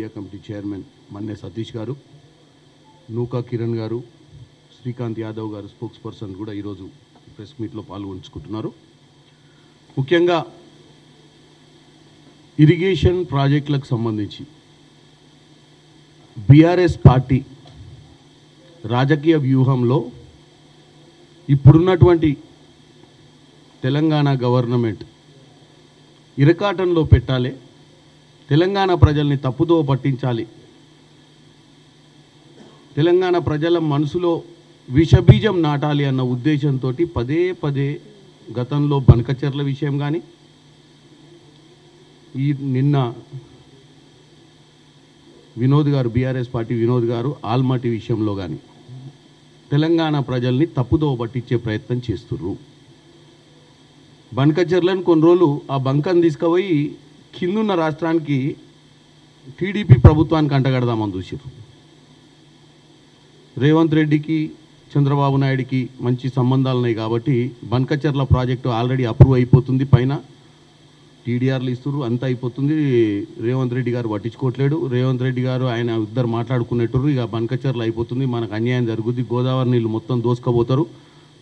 Area committee chairman మన్నే సతీష్ గారు, నూకా కిరణ్ గారు, శ్రీకాంత్ యాదవ్ గారు స్పోక్స్ పర్సన్ కూడా ఈరోజు ప్రెస్ మీట్లో పాల్గొంచుకుంటున్నారు. ముఖ్యంగా ఇరిగేషన్ ప్రాజెక్టులకు సంబంధించి బీఆర్ఎస్ పార్టీ రాజకీయ వ్యూహంలో ఇప్పుడున్నటువంటి తెలంగాణ గవర్నమెంట్ ఇరకాటంలో పెట్టాలి, తెలంగాణ ప్రజల్ని తప్పుదో పట్టించాలి, తెలంగాణ ప్రజల మనసులో విషబీజం నాటాలి అన్న ఉద్దేశంతో పదే పదే గతంలో బనకచెర్ల విషయం కానీ నిన్న వినోద్ గారు బీఆర్ఎస్ పార్టీ వినోద్ గారు ఆల్మట్టి విషయంలో కానీ తెలంగాణ ప్రజల్ని తప్పుదో పట్టించే ప్రయత్నం చేస్తుర్రు. బనకచెర్లను కొన్ని రోజులు ఆ బంకను తీసుకుపోయి కిందున్న రాష్ట్రానికి టీడీపీ ప్రభుత్వానికి అంటగడదామని చూసారు. రేవంత్ రెడ్డికి చంద్రబాబు నాయుడికి మంచి సంబంధాలు ఉన్నాయి కాబట్టి బనకచెర్ల ప్రాజెక్టు ఆల్రెడీ అప్రూవ్ అయిపోతుంది, పైన టీడీఆర్లు ఇస్తున్నారు, అంతా అయిపోతుంది. రేవంత్ రెడ్డి గారు పట్టించుకోవట్లేడు. రేవంత్ రెడ్డి గారు ఆయన ఇద్దరు మాట్లాడుకునేటరు, ఇక బనకచెర్ల అయిపోతుంది, మనకు అన్యాయం జరుగుద్ది, గోదావరి నీళ్ళు మొత్తం దోసుకపోతారు,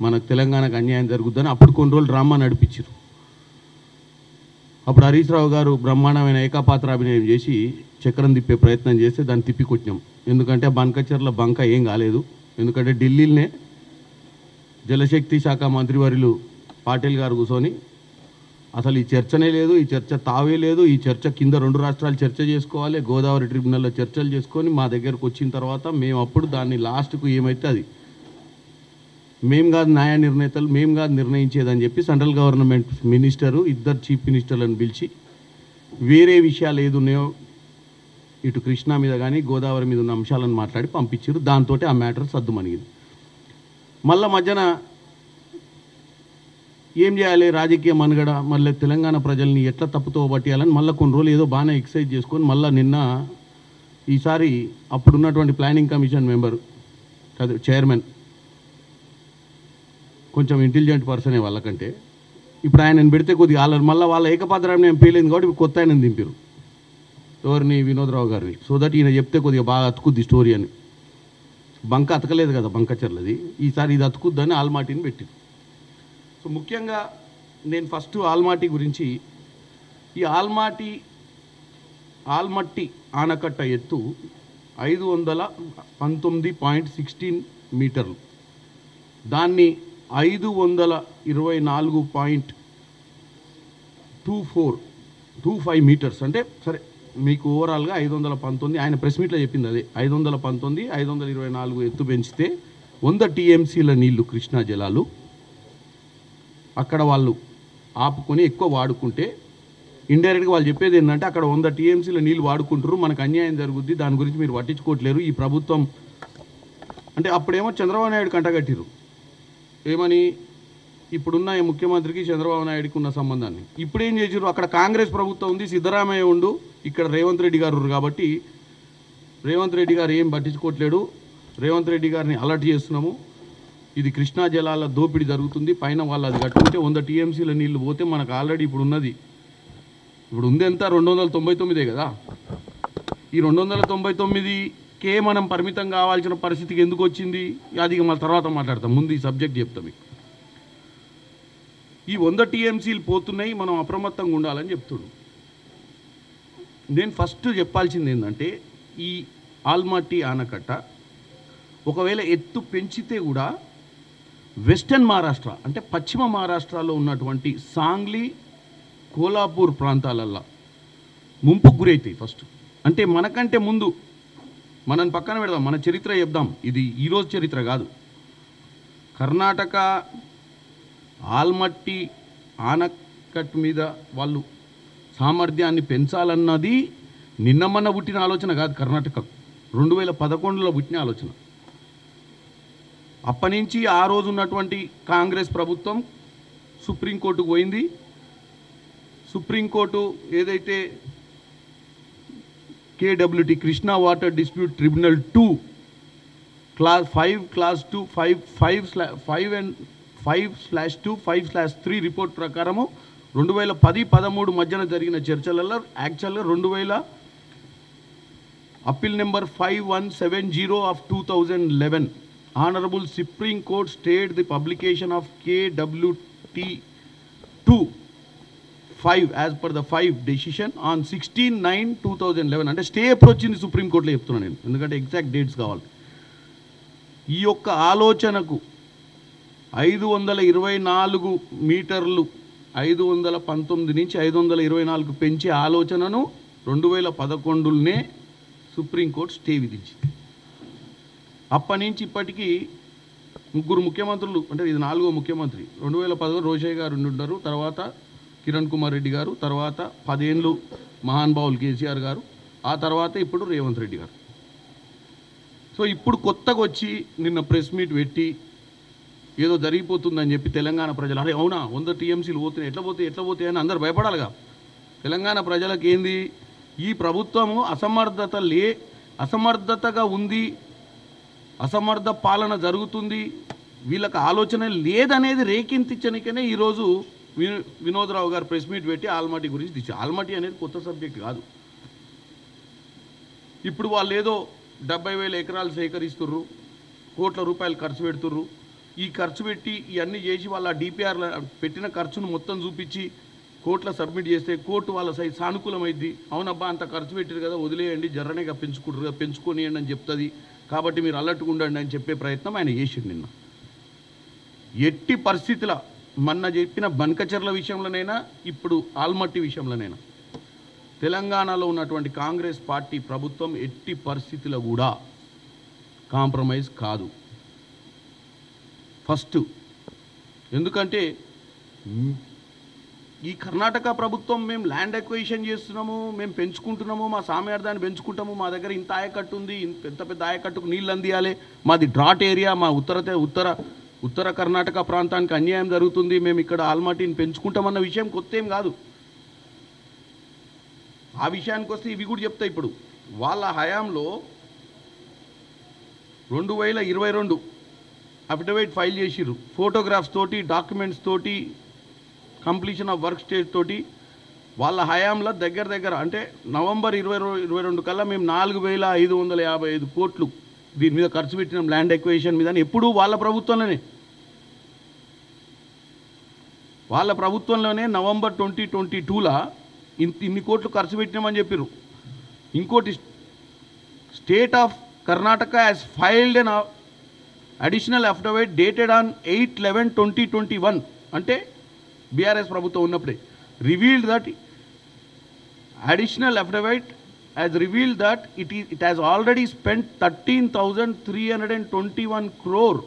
మనకు తెలంగాణకు అన్యాయం జరుగుద్దని అప్పుడు కొన్ని రోజులు డ్రామా నడిపించారు. అప్పుడు హరీష్ రావు గారు బ్రహ్మాండమైన ఏకాపాత్రాభినయం చేసి చక్రం తిప్పే ప్రయత్నం చేస్తే దాన్ని తిప్పికొట్టినాం. ఎందుకంటే బనకచెర్ల బంక ఏం కాలేదు. ఎందుకంటే ఢిల్లీలోనే జలశక్తి శాఖ మంత్రివర్యులు పాటిల్ గారు కూర్చొని అసలు ఈ చర్చనే లేదు, ఈ చర్చ తావే లేదు, ఈ చర్చ కింద రెండు రాష్ట్రాలు చర్చ చేసుకోవాలి, గోదావరి ట్రిబ్యునల్లో చర్చలు చేసుకొని మా దగ్గరకు వచ్చిన తర్వాత మేము అప్పుడు దాన్ని లాస్ట్కు ఏమైతే అది మేము కాదు న్యాయ నిర్ణేతలు, మేము కాదు నిర్ణయించేదని చెప్పి సెంట్రల్ గవర్నమెంట్ మినిస్టరు ఇద్దరు చీఫ్ మినిస్టర్లను పిలిచి వేరే విషయాలు ఏదున్నాయో ఇటు కృష్ణా మీద కానీ గోదావరి మీద ఉన్న అంశాలను మాట్లాడి పంపించారు. దాంతో ఆ మ్యాటర్ సద్దుమణిగింది. మళ్ళా మధ్యన ఏం చేయాలి, రాజకీయ మనుగడ, మళ్ళీ తెలంగాణ ప్రజల్ని ఎట్లా తప్పుతో పట్టేయాలని మళ్ళీ కొన్ని రోజులు ఏదో బాగానే ఎక్సైజ్ చేసుకొని మళ్ళీ నిన్న ఈసారి అప్పుడున్నటువంటి ప్లానింగ్ కమిషన్ మెంబర్ కాదు చైర్మన్ కొంచెం ఇంటెలిజెంట్ పర్సనే వాళ్ళకంటే, ఇప్పుడు ఆయనను పెడితే కొద్దిగా మళ్ళీ వాళ్ళ ఏకపాత్రాన్ని ఏం పేలేదు కాబట్టి ఇప్పుడు కొత్త ఆయనను దింపారు. ఎవరిని, వినోద్రావు గారిని. సో దట్ ఈయన చెప్తే కొద్దిగా బాగా అతుకుద్ది స్టోరీ అని. బంక అతకలేదు కదా బనకచెర్లది, ఈసారి ఇది అతుకుద్దని ఆల్మాటిని పెట్టింది. సో ముఖ్యంగా నేను ఫస్ట్ ఆల్మాటి గురించి, ఈ ఆల్మట్టి ఆనకట్ట ఎత్తు 519.16 మీటర్లు, దాన్ని 524.25 మీటర్స్ అంటే సరే మీకు ఓవరాల్గా 519, ఆయన ప్రెస్ మీట్లో చెప్పింది అదే 519, 524 ఎత్తు పెంచితే 100 టీఎంసీల నీళ్లు కృష్ణా జలాలు అక్కడ వాళ్ళు ఆపుకొని ఎక్కువ వాడుకుంటే ఇండైరెక్ట్గా వాళ్ళు చెప్పేది ఏంటంటే అక్కడ 100 టీఎంసీల నీళ్ళు వాడుకుంటారు, మనకు అన్యాయం జరుగుద్ది, దాని గురించి మీరు పట్టించుకోవట్లేరు ఈ ప్రభుత్వం అంటే. అప్పుడేమో చంద్రబాబు నాయుడు కంటగట్టిరు ఏమని, ఇప్పుడున్న ముఖ్యమంత్రికి చంద్రబాబు నాయుడికి ఉన్న సంబంధాన్ని. ఇప్పుడు ఏం చేసారు, అక్కడ కాంగ్రెస్ ప్రభుత్వం ఉంది, సిద్ధరామయ్య ఉండు, ఇక్కడ రేవంత్ రెడ్డి గారు కాబట్టి రేవంత్ రెడ్డి గారు ఏం పట్టించుకోవట్లేడు, రేవంత్ రెడ్డి గారిని అలర్ట్ చేస్తున్నాము, ఇది కృష్ణా జలాల దోపిడీ జరుగుతుంది, పైన వాళ్ళు అది కట్టుకుంటే 100 టీఎంసీల నీళ్ళు పోతే మనకు ఆల్రెడీ ఇప్పుడు ఉంది ఎంత 299 కదా, ఈ 299కే మనం పరిమితం కావాల్సిన పరిస్థితికి ఎందుకు వచ్చింది, అది మన తర్వాత మాట్లాడతాం, ముందు ఈ సబ్జెక్ట్ చెప్తాం. ఈ 100 టీఎంసీలు పోతున్నాయి, మనం అప్రమత్తంగా ఉండాలని చెప్తున్నాడు. నేను ఫస్ట్ చెప్పాల్సింది ఏంటంటే ఈ ఆల్మట్టి ఆనకట్ట ఒకవేళ ఎత్తు పెంచితే కూడా వెస్టర్న్ మహారాష్ట్ర అంటే పశ్చిమ మహారాష్ట్రలో ఉన్నటువంటి సాంగ్లీ, కోల్హాపూర్ ప్రాంతాలల్లో ముంపుకు గురవుతాయి. ఫస్ట్ అంటే మనకంటే ముందు మనం పక్కన పెడదాం, మన చరిత్ర చెప్దాం, ఇది ఈరోజు చరిత్ర కాదు. కర్ణాటక ఆల్మట్టి ఆనకట్ట మీద వాళ్ళు సామర్థ్యాన్ని పెంచాలన్నది నిన్న మొన్న పుట్టిన ఆలోచన కాదు. కర్ణాటక 2011లో పుట్టిన ఆలోచన. అప్పటి నుంచి ఆ రోజు ఉన్నటువంటి కాంగ్రెస్ ప్రభుత్వం సుప్రీంకోర్టుకు పోయింది. సుప్రీంకోర్టు ఏదైతే కేడబ్ల్యూటీ Krishna water dispute tribunal 2 class 2 5/2/5/3 report ప్రకారము 2010-13 మధ్యన జరిగిన చర్చలలో యాక్చువల్గా Appeal number 5170 of 2011. Honorable Supreme Court stayed the publication of KWT 2-5 as per the 5 decision on 16/9/2011. అంటే స్టే అప్రోచ్ ఇన్ సుప్రీం కోర్టులో చెప్తున్నాను నేను, ఎందుకంటే ఎగ్జాక్ట్ డేట్స్ కావాలి. ఈ యొక్క ఆలోచనకు 524 మీటర్లు 519 నుంచి 524 పెంచే ఆలోచనను 2011లోనే సుప్రీంకోర్టు స్టే విధించింది. అప్పటి నుంచి ఇప్పటికీ 3 ముఖ్యమంత్రులు, అంటే ఇది 4వ ముఖ్యమంత్రి. 2011 రోషయ్య గారు ఉండుంటారు, తర్వాత కిరణ్ కుమార్ రెడ్డి గారు, తర్వాత 10 ఏళ్ళు మహానుభావులు కేసీఆర్ గారు, ఆ తర్వాత ఇప్పుడు రేవంత్ రెడ్డి గారు. సో ఇప్పుడు కొత్తగా వచ్చి నిన్న ప్రెస్ మీట్ పెట్టి ఏదో జరిగిపోతుందని చెప్పి తెలంగాణ ప్రజలు, అరే అవునా 100 టీఎంసీలు పోతున్నాయి, ఎట్లా పోతాయి అని అందరు భయపడాలిగా. తెలంగాణ ప్రజలకు ఏంది, ఈ ప్రభుత్వము అసమర్థతగా ఉంది, అసమర్థ పాలన జరుగుతుంది, వీళ్ళకి ఆలోచన లేదనేది రేకెంతించనికనే ఈరోజు వినోద్రావు గారు ప్రెస్ మీట్ పెట్టి ఆల్మట్టి గురించి తీసి. ఆల్మట్టి అనేది కొత్త సబ్జెక్ట్ కాదు. ఇప్పుడు వాళ్ళు ఏదో 70,000 ఎకరాలు సేకరిస్తుర్రు, కోట్ల రూపాయలు ఖర్చు పెడుతుర్రు. ఈ ఖర్చు పెట్టి ఇవన్నీ చేసి వాళ్ళ డిపిఆర్ పెట్టిన ఖర్చును మొత్తం చూపించి కోర్టులో సబ్మిట్ చేస్తే కోర్టు వాళ్ళ సైడ్ సానుకూలమైద్ది. అవునబ్బా అంత ఖర్చు పెట్టారు కదా, వదిలేయండి, జర్రనేగా పెంచుకుంటారు కదా, పెంచుకొనియండి అని చెప్తుంది, కాబట్టి మీరు అలర్ట్గా ఉండండి అని చెప్పే ప్రయత్నం ఆయన చేసిండు నిన్న. ఎట్టి పరిస్థితుల మొన్న చెప్పిన బనకచెర్ల విషయంలోనైనా ఇప్పుడు ఆల్మట్టి విషయంలోనైనా తెలంగాణలో ఉన్నటువంటి కాంగ్రెస్ పార్టీ ప్రభుత్వం ఎట్టి పరిస్థితుల్లో కూడా కాంప్రమైజ్ కాదు. ఫస్ట్ ఎందుకంటే ఈ కర్ణాటక ప్రభుత్వం మేము ల్యాండ్ అక్విజిషన్ చేస్తున్నాము, మేము పెంచుకుంటున్నాము, మా సామ్యార్థాన్ని పెంచుకుంటాము, మా దగ్గర ఇంత ఆయకట్టు ఉంది, పెద్ద పెద్ద ఆయకట్టుకు నీళ్ళు అందియాలి, మాది డ్రాట్ ఏరియా, మా ఉత్తర కర్ణాటక ప్రాంతానికి అన్యాయం జరుగుతుంది, మేము ఇక్కడ ఆల్మట్టిని పెంచుకుంటామన్న విషయం కొత్త ఏం కాదు. ఆ విషయానికి వస్తే ఇవి కూడా చెప్తా. ఇప్పుడు వాళ్ళ హయాంలో 2022 అఫిడవిట్ ఫైల్ చేసిర్రు, ఫోటోగ్రాఫ్స్ తోటి, డాక్యుమెంట్స్ తోటి, కంప్లీషన్ ఆఫ్ వర్క్ స్టేజ్ తోటి. వాళ్ళ హయాంలో దగ్గర అంటే నవంబర్ 2022 కల్లా మేము 4,555 కోట్లు దీని మీద ఖర్చు పెట్టినాం ల్యాండ్ ఎక్వేషన్ మీద. ఎప్పుడు వాళ్ళ ప్రభుత్వంలోనే నవంబర్ 2022లా ఇన్ని కోట్లు ఖర్చు పెట్టినామని చెప్పారు. ఇంకోటి, state of Karnataka has filed N additional affidavit dated on 8/11/2021 అంటే బీఆర్ఎస్ ప్రభుత్వం ఉన్నప్పుడే revealed that additional affidavit has revealed that it has already spent 13,321 crore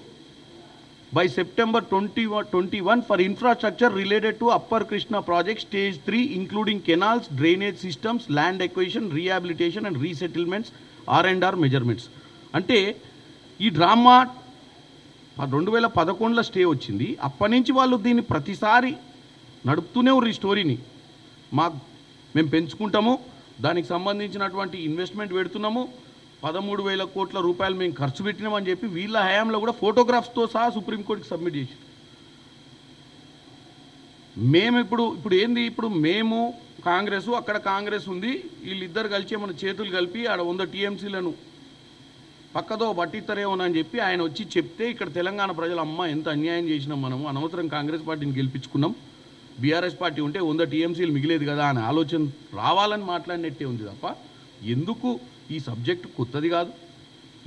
by September 2021 for infrastructure related to Upper Krishna project stage 3 including canals, drainage systems, land acquisition, rehabilitation and resettlements, R&R measurements. అంటే ఈ drama 2011లో stay వచ్చింది. అప్పటి నుంచి వాళ్ళు దీన్ని ప్రతిసారి నడుపుతూనే ఉన్నారు. ఈ స్టోరీని మేము పెంచుకుంటాము, దానికి సంబంధించినటువంటి ఇన్వెస్ట్మెంట్ పెడుతున్నాము, 13,000 కోట్ల రూపాయలు మేము ఖర్చు పెట్టినామని చెప్పి వీళ్ళ హయాంలో కూడా ఫోటోగ్రాఫ్స్తో సహా సుప్రీంకోర్టుకి సబ్మిట్ చేసి మేము ఇప్పుడు ఏంది, ఇప్పుడు మేము కాంగ్రెస్, అక్కడ కాంగ్రెస్ ఉంది, వీళ్ళిద్దరు కలిసి మన చేతులు కలిపి ఆడ 100 టీఎంసీలను పక్కదో పట్టిస్తారేమోనని చెప్పి ఆయన వచ్చి చెప్తే ఇక్కడ తెలంగాణ ప్రజలు అమ్మ ఎంత అన్యాయం చేసినాం, మనము అనవసరం కాంగ్రెస్ పార్టీని గెలిపించుకున్నాం, బీఆర్ఎస్ పార్టీ ఉంటే 100 టీఎంసీలు మిగిలేదు కదా అని ఆలోచన రావాలని మాట్లాడినట్టే ఉంది తప్ప ఎందుకు ఈ సబ్జెక్ట్ కొత్తది కాదు.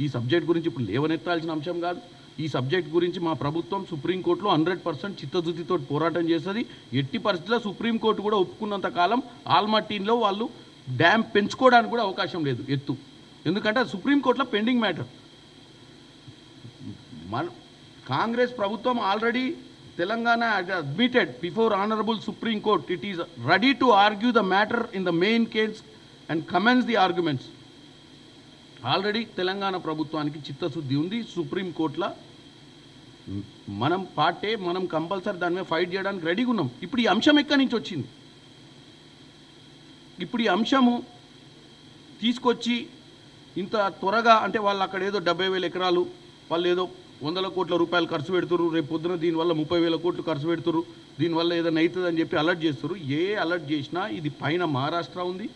ఈ సబ్జెక్ట్ గురించి ఇప్పుడు లేవనెత్తాల్సిన అంశం కాదు. ఈ సబ్జెక్ట్ గురించి మా ప్రభుత్వం సుప్రీంకోర్టులో 100% చిత్తశుద్ధితో పోరాటం చేస్తుంది. ఎట్టి పరిస్థితుల్లో సుప్రీంకోర్టు కూడా ఒప్పుకున్నంత కాలం ఆల్మట్టిలో వాళ్ళు డ్యామ్ పెంచుకోవడానికి కూడా అవకాశం లేదు ఎత్తు, ఎందుకంటే సుప్రీంకోర్టులో పెండింగ్ మ్యాటర్. కాంగ్రెస్ ప్రభుత్వం already Telangana admitted before Honorable Supreme Court it is ready to argue the matter in the main case and commence the arguments. Already Telangana ప్రభుత్వానికి చిత్తశుద్ధి ఉంది. సుప్రీం కోర్టులో మనం పార్టీ మనం కంపల్సరీ దాని మీద ఫైట్ చేయడానికి రెడీగా ఉన్నాం. ఇప్పుడు ఈ అంశం ఎక్కడి నుంచి వచ్చింది? ఇప్పుడు ఈ అంశము తీసుకొచ్చి ఇంత త్వరగా అంటే వాళ్ళు అక్కడ ఏదో 70,000 ఎకరాలు వాళ్ళు ఏదో 100 కోట్ల రూపాయలు ఖర్చు పెడుతురు, రేపు పొద్దున దీనివల్ల 30,000 కోట్లు ఖర్చు పెడుతురు, దీనివల్ల ఏదైనా అవుతుందని చెప్పి అలర్ట్ చేస్తారు. ఏ అలర్ట్ చేసినా ఇది పైన మహారాష్ట్ర ఉంది,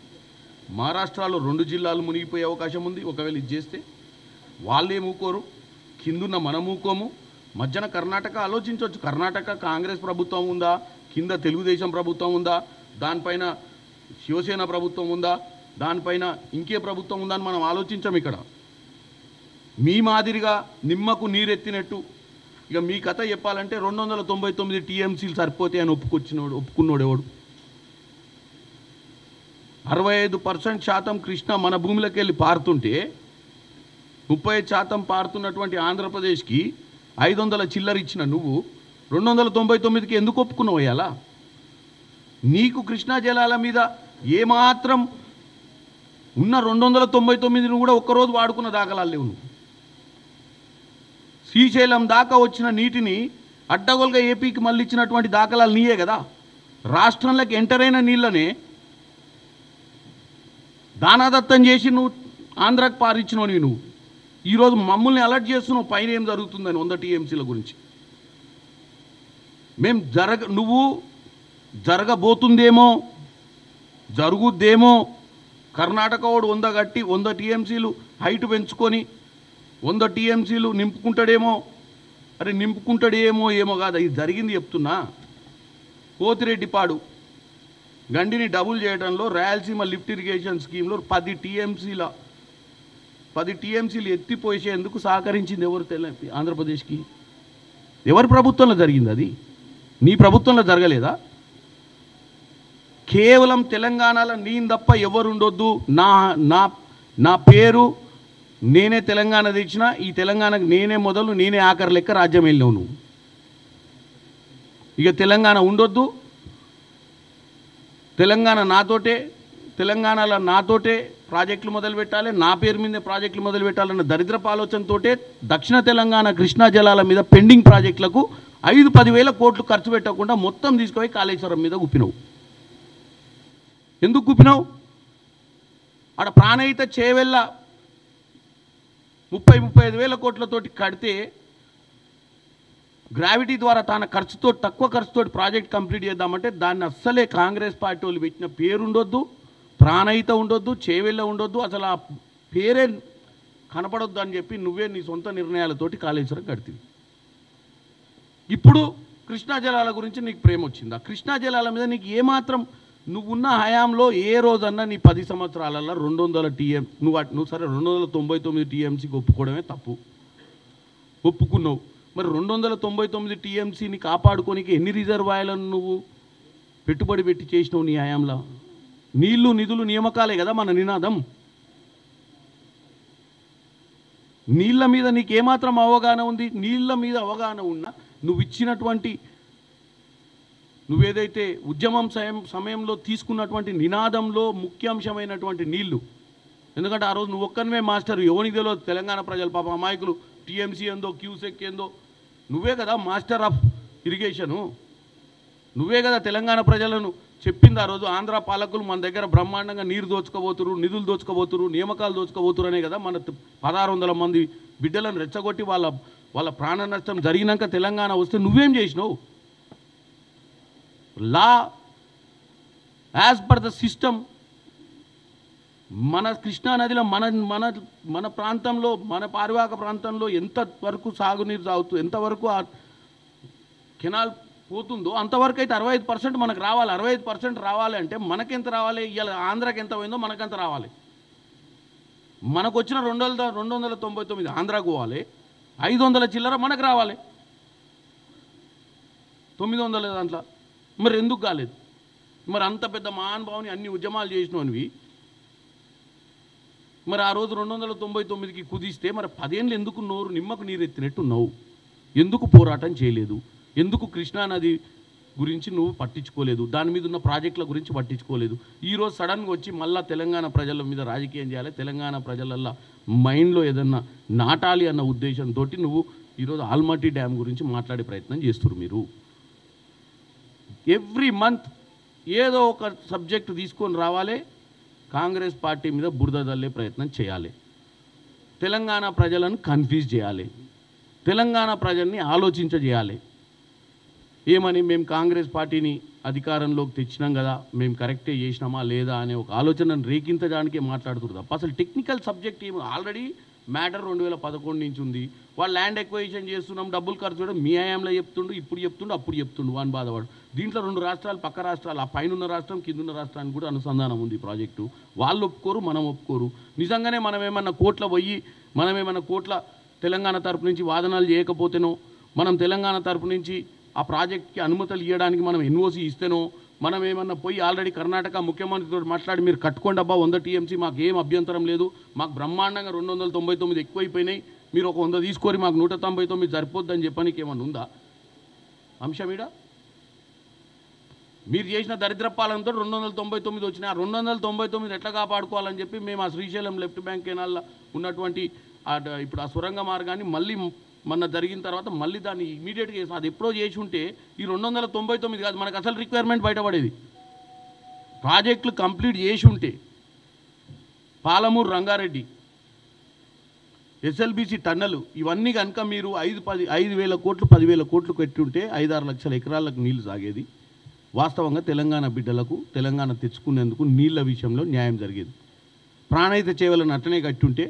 మహారాష్ట్రలో 2 జిల్లాలు మునిగిపోయే అవకాశం ఉంది ఒకవేళ ఇది చేస్తే. వాళ్ళేం ఊకోరు, కిందున్న మనం ఊకోము. మధ్యన కర్ణాటక ఆలోచించవచ్చు. కర్ణాటక కాంగ్రెస్ ప్రభుత్వం ఉందా, కింద తెలుగుదేశం ప్రభుత్వం ఉందా, దానిపైన శివసేన ప్రభుత్వం ఉందా, దానిపైన ఇంకే ప్రభుత్వం ఉందా అని మనం ఆలోచించాం. ఇక్కడ మీ మాదిరిగా నిమ్మకు నీరెత్తినట్టు ఇక మీ కథ చెప్పాలంటే 299 టీఎంసీలు సరిపోతే అని ఒప్పుకున్నోడు ఎవడు? 65% కృష్ణ మన భూమిలోకి వెళ్ళి పారుతుంటే 35% పారుతున్నటువంటి ఆంధ్రప్రదేశ్కి 500 చిల్లర ఇచ్చిన నువ్వు 299కి ఎందుకు ఒప్పుకున్నావు? అయ్యాలా నీకు కృష్ణా జలాల మీద ఏమాత్రం ఉన్న 299ను కూడా ఒక్కరోజు వాడుకున్న దాఖలాలు లేవు. నువ్వు శ్రీశైలం దాకా వచ్చిన నీటిని అడ్డగోలుగా ఏపీకి మళ్ళీ ఇచ్చినటువంటి దాఖలాలు నీయే కదా. రాష్ట్రంలోకి ఎంటర్ అయిన నీళ్ళనే దానాదత్తం చేసి నువ్వు ఆంధ్రాకి పారించినవి. నువ్వు ఈరోజు మమ్మల్ని అలర్ట్ చేస్తున్నావు పైన ఏం జరుగుతుందని 100 టీఎంసీల గురించి. మేము నువ్వు జరగబోతుందేమో, జరుగుద్దేమో, కర్ణాటక వాడు 100 కట్టి 100 టీఎంసీలు హైట్ పెంచుకొని 100 టీఎంసీలు నింపుకుంటాడేమో. అరే నింపుకుంటాడేమో ఏమో కాదు, ఇది జరిగింది చెప్తున్నా. పోతిరెడ్డిపాడు గండిని డబుల్ చేయడంలో రాయలసీమ లిఫ్ట్ ఇరిగేషన్ స్కీమ్లో 10 టీఎంసీలు ఎత్తిపోసేందుకు సహకరించింది ఎవరు? ఆంధ్రప్రదేశ్కి ఎవరి ప్రభుత్వంలో జరిగింది? అది నీ ప్రభుత్వంలో జరగలేదా? కేవలం తెలంగాణలో నేను తప్ప ఎవరు ఉండొద్దు, నా పేరు నేనే తెలంగాణ తెచ్చిన, ఈ తెలంగాణకు నేనే మొదలు నేనే ఆఖరి లెక్క రాజ్యం వెళ్ళావు నువ్వు. ఇక తెలంగాణ ఉండొద్దు, తెలంగాణలో నాతోటే ప్రాజెక్టులు మొదలు పెట్టాలి, నా పేరు మీదే ప్రాజెక్టులు మొదలు పెట్టాలన్న దరిద్రపు ఆలోచనతోటే దక్షిణ తెలంగాణ కృష్ణా జలాల మీద పెండింగ్ ప్రాజెక్టులకు 5-10 వేల కోట్లు ఖర్చు పెట్టకుండా మొత్తం తీసుకుపోయి కాళేశ్వరం మీద గుప్పినావు. ఎందుకు గుప్పినావు? ఆడ ప్రాణహిత చేవెళ్ళ 30-35 వేల కోట్లతోటి కడితే గ్రావిటీ ద్వారా తన ఖర్చుతో తక్కువ ఖర్చుతో ప్రాజెక్ట్ కంప్లీట్ చేద్దామంటే దాన్ని అస్సలే కాంగ్రెస్ పార్టీ వాళ్ళు పెట్టిన పేరు ఉండొద్దు, ప్రాణహిత ఉండొద్దు, చేవెళ్ళ ఉండొద్దు, అసలు ఆ పేరే కనపడొద్దు అని చెప్పి నువ్వే నీ సొంత నిర్ణయాలతోటి కాళేశ్వరం కడితివి. ఇప్పుడు కృష్ణా జలాల గురించి నీకు ప్రేమ వచ్చిందా? కృష్ణా జలాల మీద నీకు ఏమాత్రం నువ్వున్న హయాంలో ఏ రోజన్నా నీ 10 సంవత్సరాలలో 200 టీఎం నువ్వు సరే 299 టీఎంసీకి ఒప్పుకోవడమే తప్పు, ఒప్పుకున్నావు. మరి 299 టీఎంసీని కాపాడుకోనికి ఎన్ని రిజర్వాయర్లను నువ్వు పెట్టుబడి పెట్టి చేసినావు నీ హయాంలో? నీళ్లు నిధులు నియామకాలే కదా మన నినాదం. నీళ్ళ మీద నీకు ఏమాత్రం అవగాహన ఉంది? నీళ్ళ మీద అవగాహన ఉన్నా నువ్వు ఇచ్చినటువంటి నువ్వేదైతే ఉద్యమం సమయంలో తీసుకున్నటువంటి నినాదంలో ముఖ్యాంశమైనటువంటి నీళ్లు, ఎందుకంటే ఆ రోజు నువ్వు ఒక్కనివే మాస్టర్, ఎవరికి తెలియదు తెలంగాణ ప్రజలు పాప అమాయకులు టీఎంసీ ఏందో క్యూసెక్ ఏందో, నువ్వే కదా మాస్టర్ ఆఫ్ ఇరిగేషను, నువ్వే కదా తెలంగాణ ప్రజలను చెప్పింది ఆ రోజు. ఆంధ్ర పాలకులు మన దగ్గర బ్రహ్మాండంగా నీరు దోచుకోబోతురు, నిధులు దోచుకోబోతురు, నియామకాలు దోచుకోబోతురు అనే కదా మన 1600 మంది బిడ్డలను రెచ్చగొట్టి వాళ్ళ ప్రాణ నష్టం జరిగినాక తెలంగాణ వస్తే నువ్వేం చేసినావు? లా యాజ్ పర్ ద సిస్టమ్ మన కృష్ణానదిలో మన ప్రాంతంలో మన పారివాహక ప్రాంతంలో ఎంతవరకు సాగునీరు సాగుతూ ఎంతవరకు ఆ కెనాల్ పోతుందో అంతవరకు అయితే 65% మనకు రావాలి. 65% రావాలి అంటే మనకెంత రావాలి? ఇవాళ ఆంధ్రాకి ఎంత పోయిందో మనకెంత రావాలి? మనకు వచ్చిన 299 ఆంధ్రాకు పోవాలి, 500 చిల్లర మనకు రావాలి, 900 దాంట్లో. మరి ఎందుకు కాలేదు? మరి అంత పెద్ద మహానుభావుని అన్ని ఉద్యమాలు చేసినవి మరి ఆ రోజు 299కి కుదిస్తే మరి 10 ఏళ్ళు ఎందుకు నిమ్మకు నీరెత్తినట్టున్నావు? ఎందుకు పోరాటం చేయలేదు? ఎందుకు కృష్ణానది గురించి నువ్వు పట్టించుకోలేదు? దాని మీద ఉన్న ప్రాజెక్టుల గురించి పట్టించుకోలేదు. ఈరోజు సడన్గా వచ్చి మళ్ళీ తెలంగాణ ప్రజల మీద రాజకీయం చేయాలి, తెలంగాణ ప్రజలల్లో మైండ్లో ఏదన్నా నాటాలి అన్న ఉద్దేశంతో నువ్వు ఈరోజు ఆల్మట్టి డ్యామ్ గురించి మాట్లాడే ప్రయత్నం చేస్తున్నారు. మీరు ఎవ్రీ మంత్ ఏదో ఒక సబ్జెక్టు తీసుకొని రావాలి, కాంగ్రెస్ పార్టీ మీద బురద జల్లే ప్రయత్నం చేయాలి, తెలంగాణ ప్రజలను కన్ఫ్యూజ్ చేయాలి, తెలంగాణ ప్రజల్ని ఆలోచించజేయాలి. ఏమని? మేము కాంగ్రెస్ పార్టీని అధికారంలోకి తెచ్చినాం కదా, మేము కరెక్టే చేసినామా లేదా అనే ఒక ఆలోచనను రేకించడానికే మాట్లాడుతున్నారు తప్ప అసలు టెక్నికల్ సబ్జెక్ట్ ఏమి ఆల్రెడీ మ్యాటర్ 2011 నుంచి ఉంది. వాళ్ళు ల్యాండ్ ఎక్వైజిషన్ చేస్తున్నాం, డబ్బులు ఖర్చు చేయడం మీ హయాంలో చెప్తుండు, ఇప్పుడు చెప్తుండు, అప్పుడు చెప్తుండు వాని బాధవాడు. దీంట్లో 2 రాష్ట్రాలు పక్క రాష్ట్రాలు, ఆ పైన ఉన్న రాష్ట్రం కింద ఉన్న రాష్ట్రానికి కూడా అనుసంధానం ఉంది ప్రాజెక్టు. వాళ్ళు ఒప్పుకోరు, మనం ఒప్పుకోరు. నిజంగానే మనం ఏమన్నా కోట్ల తెలంగాణ తరపు నుంచి వాదనలు చేయకపోతేనో, మనం తెలంగాణ తరపు నుంచి ఆ ప్రాజెక్ట్కి అనుమతులు ఇవ్వడానికి మనం ఎన్ఓసి ఇస్తేనో, మనం ఏమన్నా పోయి ఆల్రెడీ కర్ణాటక ముఖ్యమంత్రితో మాట్లాడి మీరు కట్టుకోండి అబ్బా 100 టీఎంసీ మాకు ఏం అభ్యంతరం లేదు, మాకు బ్రహ్మాండంగా 299 ఎక్కువైపోయినాయి, మీరు ఒక 100 తీసుకొని మాకు 199 సరిపోద్దని చెప్పడానికి ఏమన్నా ఉందా అంశమీడ? మీరు చేసిన దరిద్ర పాలనతో 299 వచ్చినాయి. ఆ 299 ఎట్లా కాపాడుకోవాలని చెప్పి మేము ఆ శ్రీశైలం లెఫ్ట్ బ్యాంక్ కెనాల్లో ఉన్నటువంటి ఇప్పుడు ఆ సొరంగ మార్గాన్ని మళ్ళీ మొన్న జరిగిన తర్వాత మళ్ళీ దాన్ని ఇమీడియట్గా చేస్తాం. అది ఎప్పుడో చేసి ఉంటే ఈ 299 కాదు, మనకు అసలు రిక్వైర్మెంట్ బయటపడేది. ప్రాజెక్టులు కంప్లీట్ చేసి ఉంటే పాలమూరు రంగారెడ్డి, ఎస్ఎల్బీసీ టన్నలు ఇవన్నీ కనుక మీరు 5,000 కోట్లు 10,000 కోట్లు పెట్టుంటే 5-6 లక్షల ఎకరాలకు నీళ్లు సాగేది. వాస్తవంగా తెలంగాణ బిడ్డలకు తెలంగాణ తెచ్చుకునేందుకు నీళ్ల విషయంలో న్యాయం జరిగేది. ప్రాణహిత చేవలను అట్టనే కట్టుంటే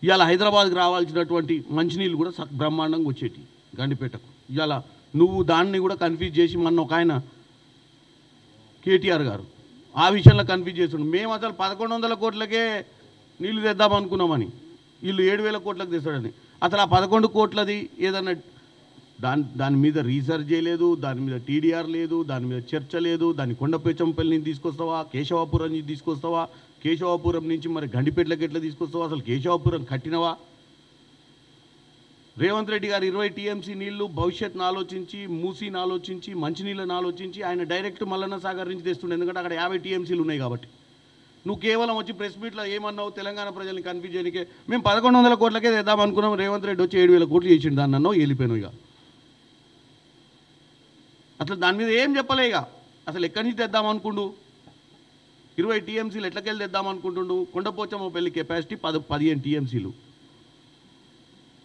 ఇవాళ హైదరాబాద్కి రావాల్సినటువంటి మంచినీళ్ళు కూడా బ్రహ్మాండంగా వచ్చేటి గండిపేటకు. ఇవాళ నువ్వు దాన్ని కూడా కన్ఫ్యూజ్ చేసి మొన్న ఒక ఆయన కేటీఆర్ గారు ఆ విషయంలో కన్ఫ్యూజ్ చేస్తుండు. మేము అసలు 1,100 కోట్లకే నీళ్లు తెద్దామనుకున్నామని, వీళ్ళు 7,000 కోట్లకు తెస్తాడని. అసలు ఆ 11 కోట్లది ఏదన్నా దాని మీద రీసెర్చ్ చేయలేదు, దాని మీద టీడీఆర్ లేదు, దాని మీద చర్చ లేదు. దాన్ని కొండపోచంపల్లి నుంచి తీసుకొస్తావా, కేశవాపురం నుంచి తీసుకొస్తావా, కేశవాపురం నుంచి మరి గండిపేటలకు ఎట్లా తీసుకొస్తావా, అసలు కేశవాపురం కట్టినవా? రేవంత్ రెడ్డి గారు 20 టీఎంసీ నీళ్లు భవిష్యత్తును ఆలోచించి, మూసీని ఆలోచించి, మంచినీళ్ళని ఆలోచించి ఆయన డైరెక్ట్ మల్లన్న సాగర్ నుంచి తెస్తుండే. ఎందుకంటే అక్కడ 50 టీఎంసీలు ఉన్నాయి కాబట్టి. నువ్వు కేవలం వచ్చి ప్రెస్ మీట్లో ఏమన్నావు, తెలంగాణ ప్రజల్ని కన్ఫ్యూజ్ చేయడానికే మేము 1,100 కోట్లకే తెద్దాం అనుకున్నాం, రేవంత్ రెడ్డి వచ్చి 7,000 కోట్లు చేసిండు దాన్ని అన్నావు, వెళ్ళిపోయాను. ఇక అసలు దాని మీద ఏం చెప్పలే. ఇక అసలు ఎక్కడి నుంచి తెద్దామనుకుండు, 20 టీఎంసీలు ఎట్లకెళ్ళి తెద్దామనుకుంటుండు. కొండపోచమ్మ పెళ్లి కెపాసిటీ 15 టీఎంసీలు,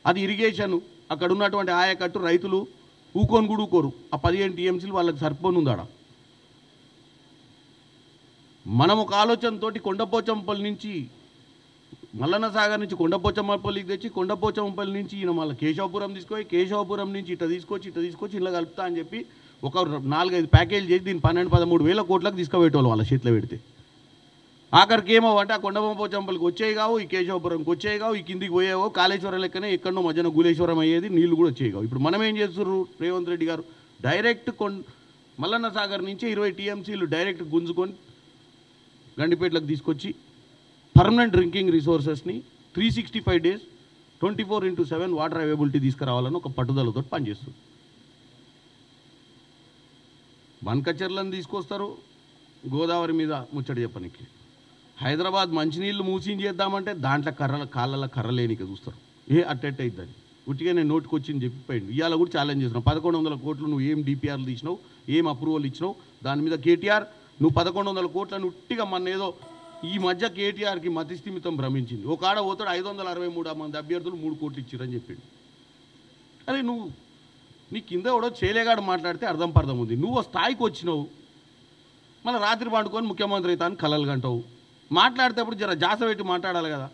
అది ఇరిగేషన్. అక్కడ ఉన్నటువంటి ఆయకట్టు రైతులు ఊకొని కూడా ఊకోరు. ఆ 15 టీఎంసీలు వాళ్ళకి సరిపోనుందాడ. మనం ఒక ఆలోచనతోటి కొండపోచంపల్లి నుంచి మల్లన్న సాగర్ నుంచి కొండపోచమ్మపల్లికి తెచ్చి, కొండపోచమ్మపల్లి నుంచి ఈయన మళ్ళీ కేశవపురం తీసుకొని, కేశవపురం నుంచి ఇట్లా తీసుకొచ్చి ఇలా కలుపుతా అని చెప్పి ఒక 4-5 ప్యాకేజీలు చేసి దీన్ని 12-13 వేల కోట్లకు తీసుకుపోయేటోళ్ళు వాళ్ళ చేతిలో పెడితే. ఆఖరికి ఏమో అంటే ఆ కొండపోచంపల్లికి వచ్చేవి కావు, ఈ కేశవపురంకి వచ్చేవి కావు, ఈ కిందికి పోయేవో కాళేశ్వరం లెక్కనే ఎక్కడో మధ్యన గులేశ్వరం అయ్యేది, నీళ్లు కూడా వచ్చేవి కావు. ఇప్పుడు మనం ఏం చేస్తున్నారు, రేవంత్ రెడ్డి గారు డైరెక్ట్ మల్లన్న సాగర్ నుంచి 20 టీఎంసీలు డైరెక్ట్ గుంజుకొని గండిపేటలకు తీసుకొచ్చి పర్మనెంట్ డ్రింకింగ్ రిసోర్సెస్ని 365 days 24/7 వాటర్ అవైలబిలిటీ తీసుకురావాలని ఒక పట్టుదలతో పనిచేస్తుంది. బన్కచర్లను తీసుకొస్తారు గోదావరి మీద ముచ్చట చెప్పనికి. హైదరాబాద్ మంచినీళ్ళు మూసిం చేద్దామంటే దాంట్లో కాళ్ళ కర్రలేనిక చూస్తారు. అట్టెట్ అవుతుంది. ఉట్టిగా నేను నోటికి వచ్చింది చెప్పిపోయింది. ఇవాళ కూడా ఛాలెంజ్ చేస్తున్నావు. 1,100 కోట్లు నువ్వు ఏం డిపిఆర్లు తీసినావు, ఏం అప్రూవల్ ఇచ్చినావు, దాని మీద కేటీఆర్ నువ్వు 1,100 కోట్లను ఉట్టిగా మన ఏదో ఈ మధ్య కేటీఆర్కి మతిస్థిమితం భ్రమించింది. ఒక ఆడ పోతాడు 563 మంది అభ్యర్థులు 3 కోట్లు ఇచ్చిరని చెప్పిండు. అరే నువ్వు నీ కింద ఎవడో చేలేగాడు మాట్లాడితే అర్థం ఉంది. నువ్వు స్థాయికి వచ్చినావు, మళ్ళీ రాత్రి పండుకొని ముఖ్యమంత్రి అవుతాను కలలు గంటావు. మాట్లాడేటప్పుడు జర జాస పెట్టి మాట్లాడాలి కదా.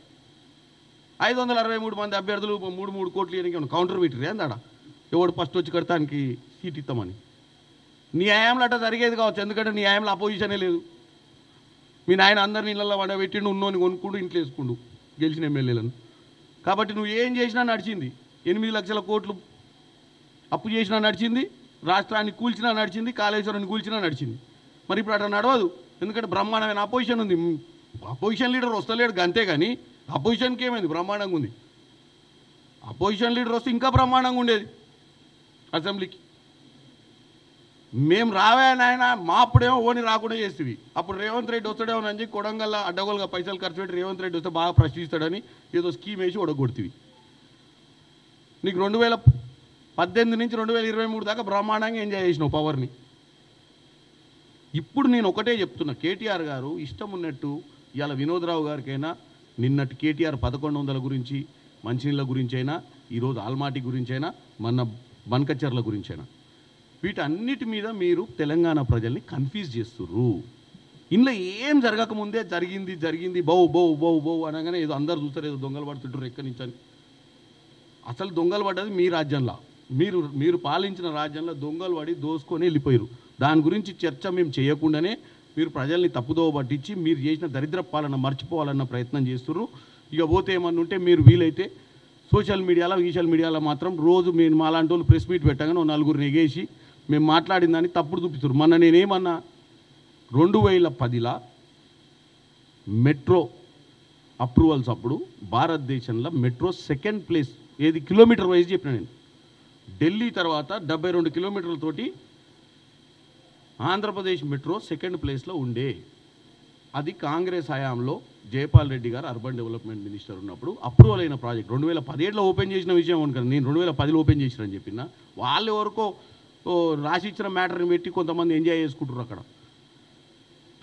563 మంది అభ్యర్థులు 3 కోట్లు ఇవ్వడానికి కౌంటర్ పెట్టిరే అందాడ ఎవడు ఫస్ట్ వచ్చి కడతానికి సీట్ ఇస్తామని. నీ హయాంలో అట్లా జరిగేది కావచ్చు, ఎందుకంటే నీ హయాంలో అపోజిషనే లేదు. మీ నాయన అందరిని ఇళ్ళల్లో వండబెట్టిండు, ఉన్నోని కొనుక్కుండు, ఇంట్లో వేసుకుండు గెలిచిన ఎమ్మెల్యేలను. కాబట్టి నువ్వు ఏం చేసినా నడిచింది. 8 లక్షల కోట్లు అప్పు చేసినా నడిచింది, రాష్ట్రాన్ని కూల్చినా నడిచింది, కాళేశ్వరాన్ని కూల్చినా నడిచింది. మరి ఇప్పుడు అట్లా నడవదు, ఎందుకంటే బ్రహ్మాండమైన అపోజిషన్ ఉంది. అపోజిషన్ లీడర్ వస్తలేడు అంతే, కానీ అపోజిషన్కి ఏమైంది, బ్రహ్మాండంగా ఉంది. అపోజిషన్ లీడర్ వస్తే ఇంకా బ్రహ్మాండంగా ఉండేది అసెంబ్లీకి. మేము రావే నాయన మా అప్పుడేమో ఓని రాకుండా చేస్తేవి. అప్పుడు రేవంత్ రెడ్డి వస్తాడేమో అని చెప్పి కొడంగల్ అడ్డగోలుగా పైసలు ఖర్చు పెట్టి రేవంత్ రెడ్డి వస్తే బాగా ప్రశ్నిస్తాడని ఏదో స్కీమ్ వేసి ఒడగొడుతుంది. నీకు 2018 నుంచి 2023 దాకా బ్రహ్మాండంగా ఎంజాయ్ చేసినావు పవర్ని. ఇప్పుడు నేను ఒకటే చెప్తున్నా, కేటీఆర్ గారు ఇష్టం ఉన్నట్టు ఇవాళ వినోద్రావు గారికైనా నిన్నటి కేటీఆర్ 1100 గురించి, మంచినీళ్ళ గురించి అయినా, ఈరోజు ఆల్మాటి గురించి అయినా, మన బన్కచర్ల గురించి అయినా వీటన్నిటి మీద మీరు తెలంగాణ ప్రజల్ని కన్ఫ్యూజ్ చేస్తుర్రు. ఇందులో ఏం జరగకముందే జరిగింది బౌ బౌ బౌ బౌ అనగానే ఏదో అందరు చూస్తారు, ఏదో దొంగలు పడుతుంటారు ఎక్కడి నుంచి అని. అసలు దొంగలు పడ్డది మీ రాజ్యంలో, మీరు పాలించిన రాజ్యంలో దొంగలు పడి దోసుకొని వెళ్ళిపోయారు. దాని గురించి చర్చ మేము చేయకుండానే మీరు ప్రజల్ని తప్పుదోవ పట్టించి మీరు చేసిన దరిద్ర పాలన మర్చిపోవాలన్న ప్రయత్నం చేస్తున్నారు. ఇక పోతే ఏమన్నా ఉంటే మీరు వీలైతే సోషల్ మీడియాలో మాత్రం రోజు మేము మాలాంటి వాళ్ళు ప్రెస్ మీట్ పెట్టగానే నలుగురు నెగేసి మేము మాట్లాడిన దాన్ని తప్పుడు చూపిస్తారు. మొన్న నేనేమన్నా 2010లో మెట్రో అప్రూవల్స్ అప్పుడు భారతదేశంలో మెట్రో సెకండ్ ప్లేస్, ఏది కిలోమీటర్ వైజ్ చెప్పిన నేను. ఢిల్లీ తర్వాత 72 కిలోమీటర్లతోటి ఆంధ్రప్రదేశ్ మెట్రో సెకండ్ ప్లేస్లో ఉండే. అది కాంగ్రెస్ హయాంలో జయపాల్ రెడ్డి గారు అర్బన్ డెవలప్మెంట్ మినిస్టర్ ఉన్నప్పుడు అప్రూవల్ అయిన ప్రాజెక్ట్. 2017లో ఓపెన్ చేసిన విషయం అనుకోండి, నేను 2010లో ఓపెన్ చేసినని చెప్పిన. వాళ్ళు ఎవరికో రాసి ఇచ్చిన మ్యాటర్ని పెట్టి కొంతమంది ఎంజాయ్ చేసుకుంటారు అక్కడ.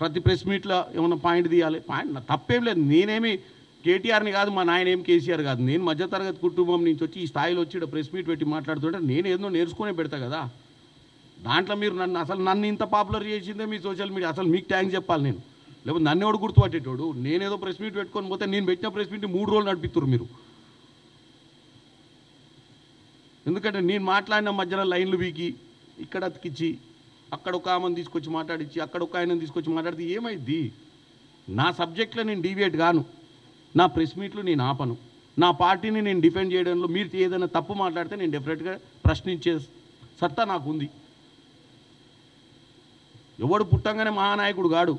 ప్రతి ప్రెస్ మీట్లో ఏమన్నా పాయింట్ తీయాలి, పాయింట్ తప్పేం లేదు. నేనేమి కేటీఆర్ని కాదు, మా నాయన ఏం కేసీఆర్ కాదు. నేను మధ్యతరగతి కుటుంబం నుంచి వచ్చి ఈ స్థాయిలో వచ్చి ప్రెస్ మీట్ పెట్టి మాట్లాడుతుంటే నేను ఏదో నేర్చుకునే పెడతా కదా. దాంట్లో మీరు నన్ను ఇంత పాపులర్ చేసిందే మీ సోషల్ మీడియా. అసలు మీకు ట్యాంక్స్ చెప్పాలి నేను, లేకపోతే నన్ను ఎవడు గుర్తుపట్టేటోడు. నేనేదో ప్రెస్ మీట్ పెట్టుకొని పోతే నేను పెట్టిన ప్రెస్ మీట్ 3 రోజులు నడిపిస్తున్నారు మీరు. ఎందుకంటే నేను మాట్లాడిన మధ్యలో లైన్లు వీకి ఇక్కడ అతికిచ్చి అక్కడ ఒక ఆమెను తీసుకొచ్చి మాట్లాడించి అక్కడ ఒక ఆయనను తీసుకొచ్చి మాట్లాడితే ఏమైంది? నా సబ్జెక్ట్లో నేను డీవియేట్ గాను, నా ప్రెస్ మీట్లు నేను ఆపను, నా పార్టీని నేను డిఫెండ్ చేయడంలో మీరు ఏదైనా తప్పు మాట్లాడితే నేను డెఫినెట్గా ప్రశ్నించే సత్తా నాకు ఉంది. ఎవడు పుట్టంగానే మహానాయకుడు గాడు.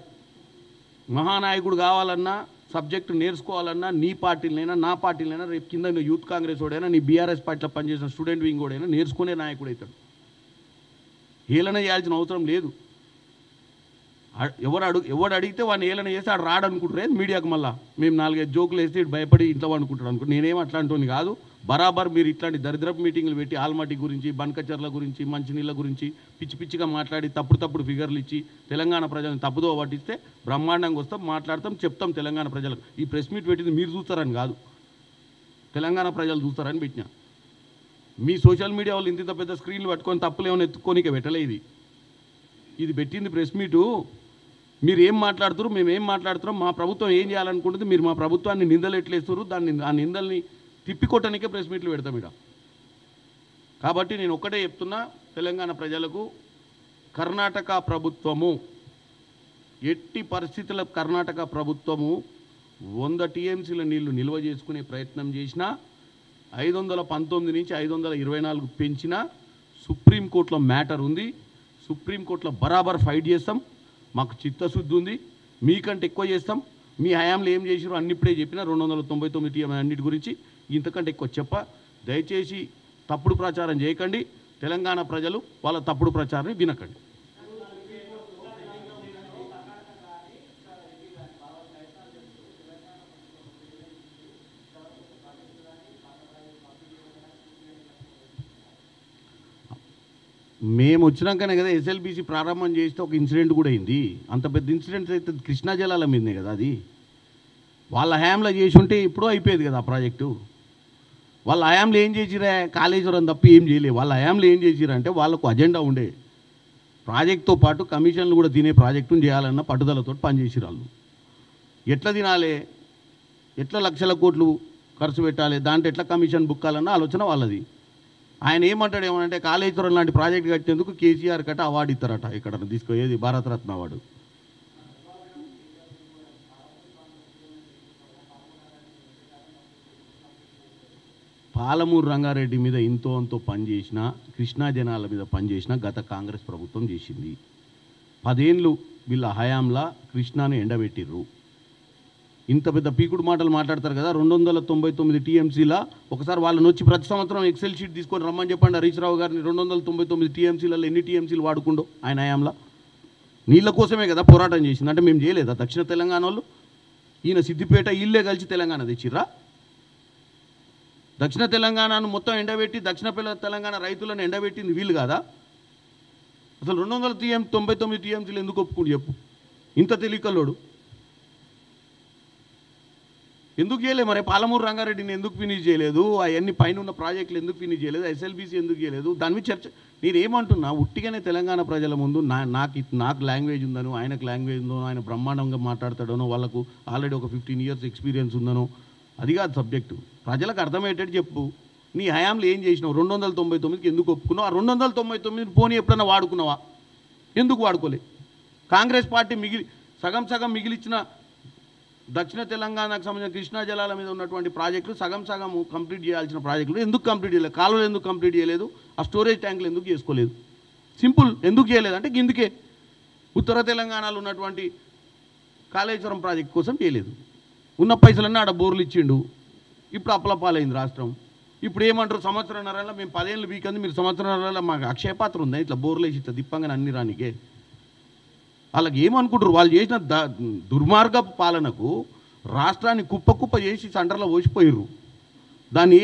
మహానాయకుడు కావాలన్నా, సబ్జెక్టు నేర్చుకోవాలన్నా నీ పార్టీలైనా నా పార్టీలైనా, రేపు కింద యూత్ కాంగ్రెస్ వాడైనా నీ బీఆర్ఎస్ పార్టీలో పనిచేసిన స్టూడెంట్ వింగ్ వాడైనా నేర్చుకునే నాయకుడు అవుతాడు. హేళన చేయాల్సిన అవసరం లేదు. ఎవడు అడిగితే వాడిని హేళన చేసి ఆడు రాడనుకుంటారు మీడియాకు. మళ్ళీ మేము 4-5 జోకులు వేస్తే భయపడి ఇంట్లో అనుకుంటాడు అనుకుంటు. నేనేం అట్లాంటి కాదు. బరాబర్ మీరు ఇట్లాంటి దరిద్రపు మీటింగ్లు పెట్టి ఆల్మట్టి గురించి, బన్కచర్ల గురించి, మంచినీళ్ళ గురించి పిచ్చి పిచ్చిగా మాట్లాడి తప్పుడు ఫిగర్లు ఇచ్చి తెలంగాణ ప్రజలను తప్పుదో పట్టిస్తే బ్రహ్మాండంగా వస్తాం, మాట్లాడతాం, చెప్తాం తెలంగాణ ప్రజలకు. ఈ ప్రెస్ మీట్ పెట్టింది మీరు చూస్తారని కాదు, తెలంగాణ ప్రజలు చూస్తారని పెట్టినా. మీ సోషల్ మీడియా వాళ్ళు ఇంత పెద్ద స్క్రీన్లు పట్టుకొని తప్పులు ఏమైనా ఎత్తుక్కోనికే పెట్టలే. ఇది పెట్టింది ప్రెస్ మీటు. మీరు ఏం మాట్లాడుతారు, మేము ఏం మాట్లాడుతున్నాం, మా ప్రభుత్వం ఏం చేయాలనుకుంటుంది, మీరు మా ప్రభుత్వాన్ని నిందలు ఎట్లేస్తారు, ఆ నిందల్ని తిప్పికొట్టడానికే ప్రెస్ మీట్లు పెడతాం ఇక్కడ. కాబట్టి నేను ఒక్కటే చెప్తున్నా తెలంగాణ ప్రజలకు, కర్ణాటక ప్రభుత్వము ఎట్టి పరిస్థితుల కర్ణాటక ప్రభుత్వము 100 టీఎంసీల నీళ్లు నిల్వ చేసుకునే ప్రయత్నం చేసినా 519 నుంచి 524 పెంచినా సుప్రీంకోర్టులో మ్యాటర్ ఉంది. సుప్రీంకోర్టులో బరాబర్ ఫైట్ చేస్తాం. మాకు చిత్తశుద్ధి ఉంది. మీకంటే ఎక్కువ చేస్తాం. మీ హయాంలో ఏం చేసిరో అన్ని ఇప్పుడే చెప్పిన 299 టీఎం అన్నిటి గురించి ఇంతకంటే ఎక్కువ చెప్ప. దయచేసి తప్పుడు ప్రచారం చేయకండి. తెలంగాణ ప్రజలు వాళ్ళ తప్పుడు ప్రచారాన్ని వినకండి. మేము వచ్చినాకనే కదా ఎస్ఎల్బీసీ ప్రారంభం చేస్తే ఒక ఇన్సిడెంట్ కూడా అయింది. అంత పెద్ద ఇన్సిడెంట్ అయితే కృష్ణా జలాల మీదనే కదా అది. వాళ్ళ హయాంలో చేసి ఉంటే ఎప్పుడూ అయిపోయేది కదా ఆ ప్రాజెక్టు. వాళ్ళ హయాంలో ఏం చేసిరా, కాళేశ్వరం తప్ప ఏం చేయలేదు. వాళ్ళ హయాంలో ఏం చేసిరంటే వాళ్ళకు అజెండా ఉండే, ప్రాజెక్టుతో పాటు కమిషన్లు కూడా తినే ప్రాజెక్టును చేయాలన్న పట్టుదలతో పనిచేసిరు వాళ్ళు. ఎట్లా తినాలి, ఎట్లా లక్షల కోట్లు ఖర్చు పెట్టాలి, దాంట్లో ఎట్లా కమిషన్ బుక్కాలన్న ఆలోచన వాళ్ళది. ఆయన ఏమంటాడు ఏమనంటే కాళేశ్వరం లాంటి ప్రాజెక్ట్ కట్టేందుకు కేసీఆర్ కట్ట అవార్డు ఇస్తారట. ఇక్కడ తీసుకుపోయేది భారతరత్న అవార్డు. పాలమూరు రంగారెడ్డి మీద ఇంతో అంతో పనిచేసిన, కృష్ణా జనాల మీద పనిచేసిన గత కాంగ్రెస్ ప్రభుత్వం చేసింది. 10 ఏళ్ళు వీళ్ళ హయాంలా కృష్ణాని ఎండబెట్టిర్రు. ఇంత పెద్ద పీకుడు మాటలు మాట్లాడతారు కదా. 299 టీఎంసీలా ఒకసారి వాళ్ళని వచ్చి ప్రతి సంవత్సరం ఎక్సెల్ షీట్ తీసుకొని రమ్మని చెప్పండి హరీష్ రావు గారిని. 299 టీఎంసీలలో ఎన్ని టీఎంసీలు వాడుకుండో ఆయన హయాంలా. నీళ్ళ కోసమే కదా పోరాటం చేసింది. అంటే మేము చేయలేదా దక్షిణ తెలంగాణ వాళ్ళు? ఈయన సిద్దిపేట ఇల్లే కలిసి తెలంగాణ తెచ్చిర్రా? దక్షిణ తెలంగాణను మొత్తం ఎండబెట్టి దక్షిణ తెలంగాణ రైతులను ఎండబెట్టింది వీళ్ళు కాదా? అసలు 299 టీఎంసీలు ఎందుకు ఒప్పుకుంటూ చెప్పు? ఇంత తెలియకల్లోడు ఎందుకు చేయలేదు మరి? పాలమూరు రంగారెడ్డిని ఎందుకు ఫినిష్ చేయలేదు? అవన్నీ పైన ఉన్న ప్రాజెక్టులు ఎందుకు ఫినిష్ చేయలేదు? ఎస్ఎల్బీసీ ఎందుకు చేయలేదు? దాని మీద చర్చ. నేనేమంటున్నా, ఉట్టిగానే తెలంగాణ ప్రజల ముందు నాకు లాంగ్వేజ్ ఉందనో, ఆయనకు లాంగ్వేజ్ ఉందనో, ఆయన బ్రహ్మాండంగా మాట్లాడతాడనో, వాళ్ళకు ఆల్రెడీ ఒక 15 years ఎక్స్పీరియన్స్ ఉందనో, అది కాదు సబ్జెక్టు. ప్రజలకు అర్థమయ్యేటట్టు చెప్పు. నీ హయాంలో ఏం చేసినావు? 299కి ఎందుకు ఒప్పుకున్నావు? ఆ 299 పోనీ ఎప్పుడైనా వాడుకున్నావా? ఎందుకు వాడుకోలే? కాంగ్రెస్ పార్టీ సగం మిగిలిచ్చిన దక్షిణ తెలంగాణకు సంబంధించిన కృష్ణా జలాల మీద ఉన్నటువంటి ప్రాజెక్టులు సగం కంప్లీట్ చేయాల్సిన ప్రాజెక్టులు ఎందుకు కంప్లీట్ చేయలేదు? కాలువలు ఎందుకు కంప్లీట్ చేయలేదు? ఆ స్టోరేజ్ ట్యాంకులు ఎందుకు చేసుకోలేదు? సింపుల్. ఎందుకు చేయలేదు అంటే ఇందుకే ఉత్తర తెలంగాణలో ఉన్నటువంటి కాళేశ్వరం ప్రాజెక్ట్ కోసం చేయలేదు. ఉన్న పైసలన్నీ ఆడ బోర్లు ఇచ్చిండు. ఇప్పుడు అప్పలపాలైంది రాష్ట్రం. ఇప్పుడు ఏమంటారు? సంవత్సరంన్నరలో మేము 10 ఏళ్ళు వీకంది, మీరు సంవత్సరంన్నరలో మాకు అక్షయపాత్ర ఉందా? ఇట్లా బోర్లు వేసి ఇట్లా దిప్పంగా అన్ని రానికే. వాళ్ళకి ఏమనుకుంటారు? వాళ్ళు చేసిన దుర్మార్గ పాలనకు రాష్ట్రాన్ని కుప్ప చేసి సెంటర్లో పోసిపోయారు. దాన్ని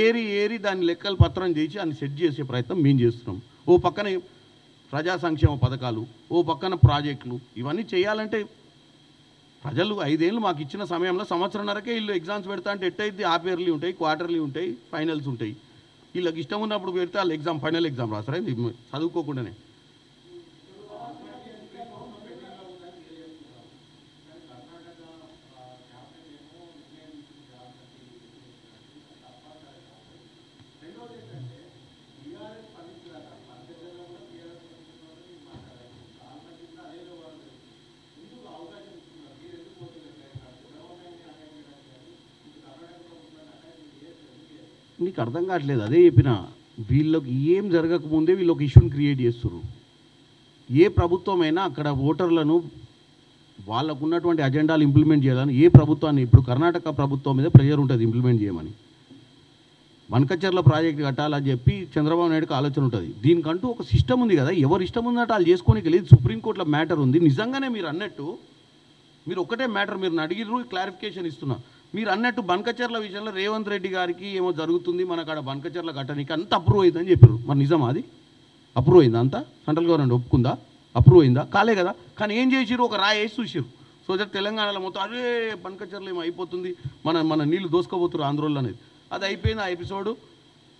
ఏరి దాన్ని లెక్కలు పత్రం చేసి దాన్ని సెట్ చేసే ప్రయత్నం మేము చేస్తున్నాం. ఓ పక్కన ప్రజా సంక్షేమ పథకాలు, ఓ పక్కన ప్రాజెక్టులు. ఇవన్నీ చేయాలంటే ప్రజలు 5 ఏళ్ళు మాకు ఇచ్చిన సమయంలో సంవత్సరంన్నరకే వీళ్ళు ఎగ్జామ్స్ పెడతా అంటే ఎట్టయితే హాఫ్ ఇయర్లీ ఉంటాయి, క్వార్టర్లీ ఉంటాయి, ఫైనల్స్ ఉంటాయి. వీళ్ళకి ఇష్టం ఉన్నప్పుడు పెడితే వాళ్ళు ఫైనల్ ఎగ్జామ్ రాస్తారా చదువుకోకుండానే? నీకు అర్థం కావట్లేదు. అదే చెప్పిన, వీళ్ళకి ఏం జరగకముందే వీళ్ళు ఒక ఇష్యూని క్రియేట్ చేస్తున్నారు. ఏ ప్రభుత్వమైనా అక్కడ ఓటర్లను వాళ్ళకు ఉన్నటువంటి అజెండాలు ఇంప్లిమెంట్ చేయాలని ఏ ప్రభుత్వాన్ని, ఇప్పుడు కర్ణాటక ప్రభుత్వం మీద ప్రెజర్ ఉంటుంది ఇంప్లిమెంట్ చేయమని. బనకచెర్ల ప్రాజెక్ట్ కట్టాలని చెప్పి చంద్రబాబు నాయుడుకి ఆలోచన ఉంటుంది. దీనికంటూ ఒక సిస్టమ్ ఉంది కదా, ఎవరు ఇష్టం ఉందంటే వాళ్ళు చేసుకోనికి లేదు. సుప్రీంకోర్టులో మ్యాటర్ ఉంది. నిజంగానే మీరు అన్నట్టు, మీరు ఒకటే మ్యాటర్ మీరు అడిగిర్రు, క్లారిఫికేషన్ ఇస్తున్నా. మీరు అన్నట్టు బనకచెర్ల విషయంలో రేవంత్ రెడ్డి గారికి ఏమో జరుగుతుంది, మనకు ఆడ బనకచెర్ల కట్టడానికి అంత అప్రూవ్ అయిందని చెప్పారు. మరి నిజమా? అది అప్రూవ్ అయిందా? అంతా సెంట్రల్ గవర్నమెంట్ ఒప్పుకుందా? అప్రూవ్ అయిందా? కాలే కదా. కానీ ఏం చేసిరు? ఒక రాయి వేసి చూసిరు. సో దట్ తెలంగాణలో మొత్తం అరే బనకచెర్ల ఏమో అయిపోతుంది, మన నీళ్ళు దోసుకోబోతున్నారు ఆంధ్రోళ్ళు అనేది. అది అయిపోయింది. ఆ ఎపిసోడు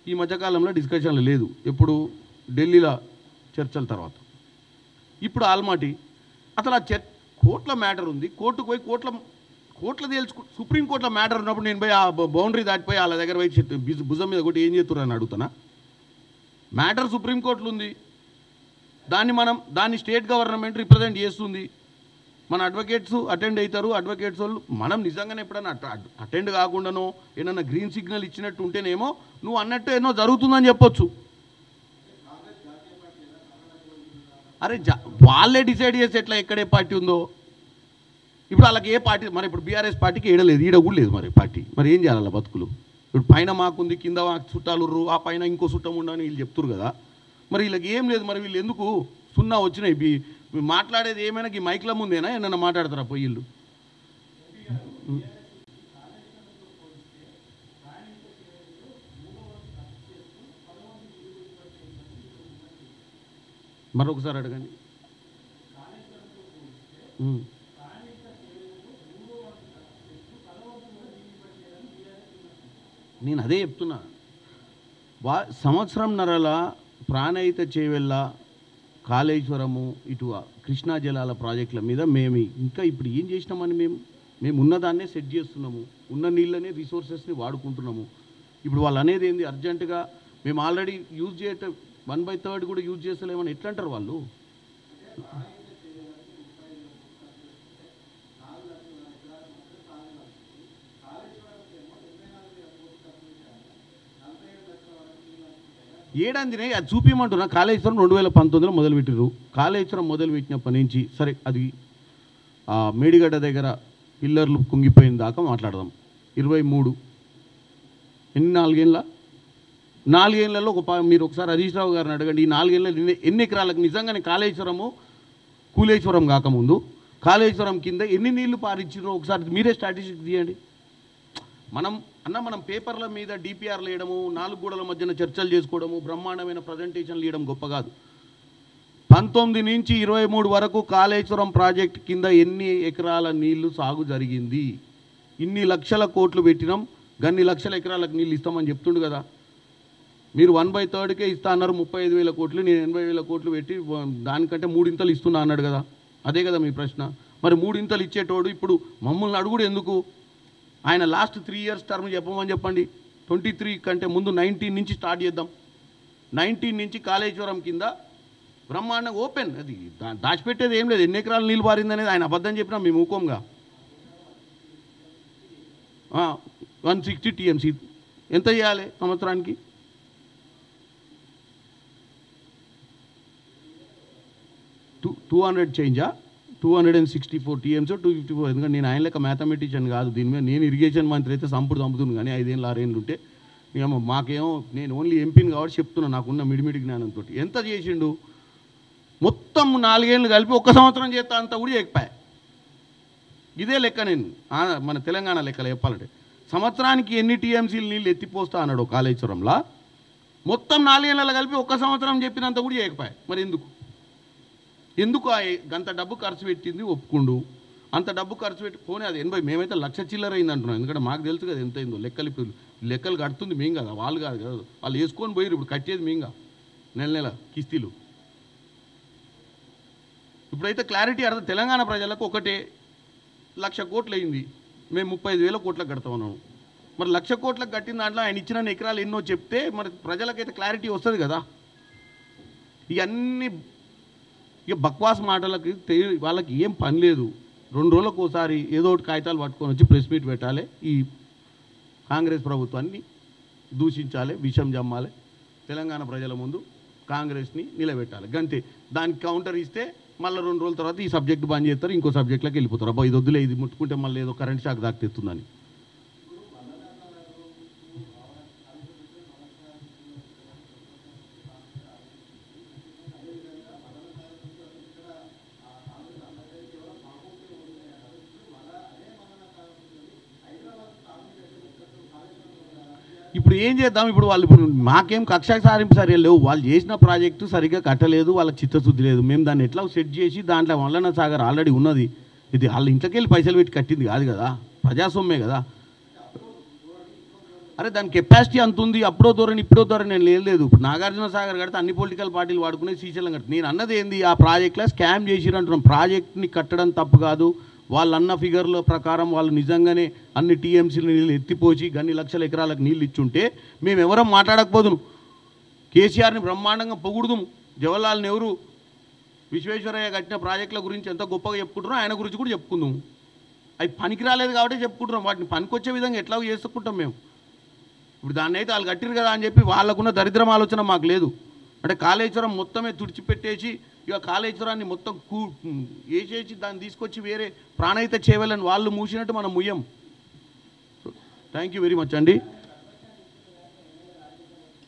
ఈ మధ్యకాలంలో డిస్కషన్లు లేదు. ఎప్పుడు ఢిల్లీలో చర్చల తర్వాత. ఇప్పుడు ఆల్మాటి అసలు ఆ కోర్టుల మ్యాటర్ ఉంది. కోర్టుకు పోయి కోర్టులో సుప్రీంకోర్టులో మ్యాటర్ ఉన్నప్పుడు నేను పోయి ఆ బౌండరీ దాటిపోయి వాళ్ళ దగ్గర పోయి భుజం మీద కొట్టి ఏం చేస్తున్నారని అడుగుతానా? మ్యాటర్ సుప్రీంకోర్టులో ఉంది. దాన్ని స్టేట్ గవర్నమెంట్ రిప్రజెంట్ చేస్తుంది. మన అడ్వకేట్స్ అటెండ్ అవుతారు. అడ్వకేట్స్ వాళ్ళు మనం నిజంగానే ఎప్పుడైనా అటెండ్ కాకుండానో ఏమన్నా గ్రీన్ సిగ్నల్ ఇచ్చినట్టు ఉంటేనేమో నువ్వు అన్నట్టు ఏమో జరుగుతుందని చెప్పొచ్చు. అరే వాళ్ళే డిసైడ్ చేసి ఎట్లా ఎక్కడే పార్టీ ఉందో. ఇప్పుడు వాళ్ళకి ఏ పార్టీ, మరి ఇప్పుడు బీఆర్ఎస్ పార్టీకి ఏడలేదు, ఈడ కూడా లేదు మరి పార్టీ. మరి ఏం చేయాలి బతుకులు? ఇప్పుడు పైన మాకుంది, కింద మాకు చుట్టాలు, ఆ పైన ఇంకో చుట్టం ఉండని వీళ్ళు చెప్తున్నారు కదా. మరి వీళ్ళకి ఏం లేదు. మరి వీళ్ళు ఎందుకు సున్నా వచ్చినాయి? మాట్లాడేది ఏమైనా ఈ మైక్ల ముందేనా ఏమన్నా మాట్లాడతారా పోయి వీళ్ళు? మరొకసారి అడగండి. నేను అదే చెప్తున్నా. సంవత్సరంన్నరల ప్రాణహిత చేవెళ్ళ, కాళేశ్వరము, ఇటు కృష్ణా జలాల ప్రాజెక్టుల మీద మేము ఇంకా ఇప్పుడు ఏం చేసినామని మేము ఉన్నదాన్నే సెట్ చేస్తున్నాము. ఉన్న నీళ్ళనే రిసోర్సెస్ని వాడుకుంటున్నాము. ఇప్పుడు వాళ్ళు అనేది ఏంది? అర్జెంటుగా మేము ఆల్రెడీ యూజ్ 1/3 కూడా యూజ్ చేస్తలేమని ఎట్లా అంటారు వాళ్ళు? ఏడాందినే అది చూపించమంటున్నా. కాళేశ్వరం 2019లో మొదలుపెట్టారు. కాళేశ్వరం మొదలుపెట్టినప్పటి నుంచి సరే, అది మేడిగడ్డ దగ్గర పిల్లర్లు కుంగిపోయిన దాకా మాట్లాడదాం. 23 ఎన్ని 4 ఏళ్ళలో మీరు ఒకసారి హరీష్ రావు గారిని అడగండి. ఈ 4 ఏళ్ళలో ఎన్ని ఎకరాలకు నిజంగానే కాళేశ్వరము కూలేశ్వరం కాకముందు కాళేశ్వరం కింద ఎన్ని నీళ్లు పారించారో ఒకసారి మీరే స్టాటిస్టిక్స్ తీయండి. మనం పేపర్ల మీద డిపిఆర్లు వేయడము, 4 గోడల మధ్యన చర్చలు చేసుకోవడము, బ్రహ్మాండమైన ప్రజెంటేషన్లు ఇవ్వడం గొప్ప కాదు. 19 నుంచి 23 వరకు కాళేశ్వరం ప్రాజెక్ట్ కింద ఎన్ని ఎకరాల నీళ్లు సాగు జరిగింది? ఇన్ని లక్షల కోట్లు పెట్టినాం, గన్ని లక్షల ఎకరాలకు నీళ్ళు ఇస్తామని చెప్తుండు కదా. మీరు 1/3కే ఇస్తా అన్నారు 35,000 కోట్లు, నేను 80,000 కోట్లు పెట్టి దానికంటే 3 ఇస్తున్నా అన్నాడు కదా. అదే కదా మీ ప్రశ్న. మరి 3 ఇచ్చేటోడు ఇప్పుడు మమ్మల్ని అడుగుడు ఎందుకు? ఆయన లాస్ట్ 3 years టర్మ్ చెప్పమని చెప్పండి. 23 కంటే ముందు 19 నుంచి స్టార్ట్ చేద్దాం. 19 నుంచి కాళేశ్వరం కింద బ్రహ్మాండంగా ఓపెన్, అది దాచిపెట్టేది ఏం లేదు. ఎన్ని ఎకరాలు నీళ్ళు పారిందనేది ఆయన అబద్ధం చెప్పినా మేము ఊకోంగా. 160 TMC ఎంత చేయాలి సంవత్సరానికి? Two 200 చేంజా, 264 TMC 254. ఎందుకంటే నేను ఆయన లెక్క మ్యాథమెటిషియన్ కాదు. దీని మీద నేను ఇరిగేషన్ మంత్రి అయితే చంపుతుంది. కానీ 5 ఏళ్ళు 6 ఏళ్ళు ఉంటే ఏమో మాకేమో, నేను ఓన్లీ ఎంపీని కాబట్టి చెప్తున్నా నాకున్న మిడిమిడి జ్ఞానంతో. ఎంత చేసిండు? మొత్తం 4 ఏళ్ళు కలిపి 1 సంవత్సరం చేస్తా అంతా కూడా చేయకపోయా. ఇదే లెక్క. నేను మన తెలంగాణ లెక్కలు చెప్పాలంటే సంవత్సరానికి ఎన్ని TMCలు నీళ్ళు ఎత్తిపోస్తా అన్నాడు కాళేశ్వరంలో. మొత్తం 4 ఏళ్ళలో కలిపి 1 సంవత్సరం చెప్పినంత కూడా చేయకపోయా. మరి ఎందుకు అంత డబ్బు ఖర్చు పెట్టింది ఒప్పుకుండు. అంత డబ్బు ఖర్చు పెట్టి పోనీ అది 80, మేమైతే 1,00,000 చిల్లర అయింది అంటున్నాం. ఎందుకంటే మాకు తెలుసు కదా ఎంత అయిందో. లెక్కలు కడుతుంది మేము కదా, వాళ్ళు కాదు కదా. వాళ్ళు వేసుకొని పోయి ఇప్పుడు కట్టేది మేంగా నెల కిస్తీలు. ఇప్పుడైతే క్లారిటీ అర్థం. తెలంగాణ ప్రజలకు ఒకటే, 1,00,000 కోట్లు అయింది, మేము 35,000 కోట్లకు కడతామన్నాం. మరి 1,00,000 కోట్లకు కట్టిన దాంట్లో ఆయన ఇచ్చిన ఎకరాలు ఎన్నో చెప్తే మరి ప్రజలకైతే క్లారిటీ వస్తుంది కదా. ఇవన్నీ ఇక బక్వాస్ మాటలకి వాళ్ళకి ఏం పని లేదు. 2 రోజులకు ఒకసారి ఏదో ఒకటి కాగితాలు పట్టుకొని వచ్చి ప్రెస్ మీట్ పెట్టాలి, ఈ కాంగ్రెస్ ప్రభుత్వాన్ని దూషించాలి, విషం జమ్మాలి, తెలంగాణ ప్రజల ముందు కాంగ్రెస్ని నిలబెట్టాలి, గంతే. దానికి కౌంటర్ ఇస్తే మళ్ళీ 2 రోజుల తర్వాత ఈ సబ్జెక్ట్ బంద్ చేస్తారు, ఇంకో సబ్జెక్ట్లోకి వెళ్ళిపోతారు. అబ్బా ఇది వద్దులే, ఇది ముట్టుకుంటే మళ్ళీ ఏదో కరెంట్ షాక్ దాక్తెత్తుందని. ఇప్పుడు ఏం చేద్దాం? ఇప్పుడు మాకేం కక్ష సారింపు సరిగా లేవు. వాళ్ళు చేసిన ప్రాజెక్టు సరిగ్గా కట్టలేదు, వాళ్ళకి చిత్తశుద్ధి లేదు. మేము దాన్ని ఎట్లా సెట్ చేసి దాంట్లో మల్లన్న సాగర్ ఆల్రెడీ ఉన్నది. ఇది వాళ్ళ ఇంట్లోకి వెళ్ళి పైసలు పెట్టి కట్టింది కాదు కదా, ప్రజాస్వామ్యమే కదా. అరే దాని కెపాసిటీ అంత ఉంది. అప్పుడో ధోరణి ఇప్పుడో ధోరణి నేను లేదు. ఇప్పుడు నాగార్జున సాగర్ కడితే అన్ని పొలిటికల్ పార్టీలు వాడుకునే శ్రీశైలం కట్టి. నేను అన్నది ఏంది, ఆ ప్రాజెక్ట్లో స్కామ్ చేసిరు అంటున్నాం. ప్రాజెక్ట్ని కట్టడం తప్పు కాదు. వాళ్ళు అన్న ఫిగర్ల ప్రకారం వాళ్ళు నిజంగానే అన్ని TMCలు నీళ్ళు ఎత్తిపోసి అన్ని లక్షల ఎకరాలకు నీళ్ళు ఇచ్చుంటే మేము ఎవరం మాట్లాడకపోదును. కేసీఆర్ని బ్రహ్మాండంగా పొగుడుదుము. జవహర్లాల్ నెహ్రూ, విశ్వేశ్వరయ్య కట్టిన ప్రాజెక్టుల గురించి ఎంత గొప్పగా చెప్పుకుంటున్నాం, ఆయన గురించి కూడా చెప్పుకుందాము. అవి పనికి రాలేదు కాబట్టి చెప్పుకుంటున్నాం. వాటిని పనికొచ్చే విధంగా ఎట్లా చేసుకుంటాం మేము. ఇప్పుడు దాన్ని అయితే వాళ్ళు కట్టిరు కదా అని చెప్పి వాళ్ళకున్న దరిద్రం ఆలోచన మాకు లేదు. అంటే కాళేశ్వరం మొత్తమే తుడిచిపెట్టేసి ఇక కాళేశ్వరాన్ని మొత్తం వేసేసి దాన్ని తీసుకొచ్చి వేరే ప్రాణహిత చేయాలని వాళ్ళు మూసినట్టు మనం ముయ్యం. థ్యాంక్ యూ వెరీ మచ్ అండి.